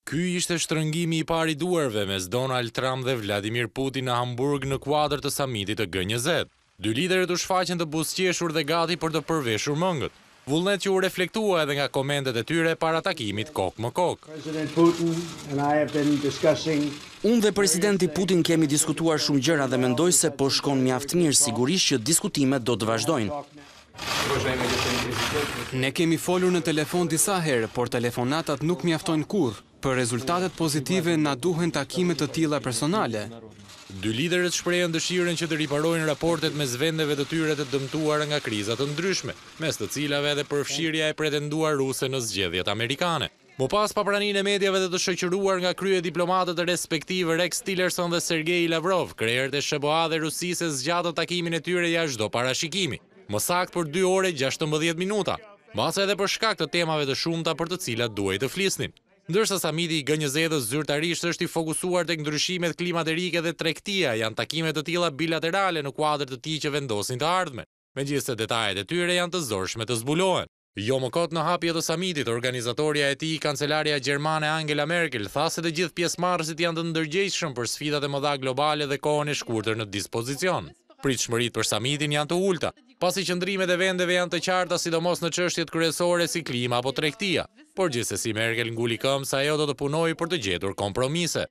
Ky ishte shtrëngimi i parë i duarve mes Donald Trump dhe Vladimir Putin në Hamburg në kuadër të samitit të G20. Dy liderët u shfaqen të buzëqeshur dhe gati për të përveshur mëngët. Vullnet që u reflektua edhe nga komentet e tyre para takimit kokë më kokë. Unë dhe presidenti Putin kemi diskutuar shumë gjëra dhe mendoj se po shkon mjaft mirë, sigurisht që diskutimet do të vazhdojnë. Ne kemi folur në telefon disa herë, por telefonatat nuk mjaftojnë kurrë. Për rezultatet pozitive na duhen takime të tilla personale. Dy liderët shprehen dëshirën që të riparojnë raportet mes vendeve të tyre të dëmtuara nga kriza të ndryshme, mes të cilave edhe përfshirja e pretenduar ruse në zgjedhjet amerikane. Më pas papraninë e mediave dhe të shoqëruar nga krye diplomatët e respektiv Rex Tillerson dhe Sergei Lavrov, krerët e SBA dhe Rusisë zgjatën takimin e tyre jashtë çdo parashikimi. Më saktë për 2 orë e 16 minuta, mbase edhe për shkak të temave të shumta për të cilat duhej të flisnin. Ndërsa samiti i G20-s zyrtarisht është i fokusuar tek ndryshimet klimaterike dhe tregtia, janë takime të tilla bilaterale në kuadër të tij që vendosin të ardhmen, megjithëse detajet e tyre janë të zorshme të zbulohen. Jo më kot në hapje të samitit, organizatorja e tij, kancelaria gjermane Angela Merkel, tha se të gjithë pjesëmarrësit janë të ndërgjegjshëm për sfidat e mëdha globale dhe kohën e shkurtër në dispozicion. Pritshmëritë për samitin janë të ulta, pasi qëndrimet e vendeve janë të qarta, sidomos në çështjet kryesore si klima apo tregtia. Por gjithsesi Merkel nguli këmbë se ajo do të punojë për të gjetur kompromise.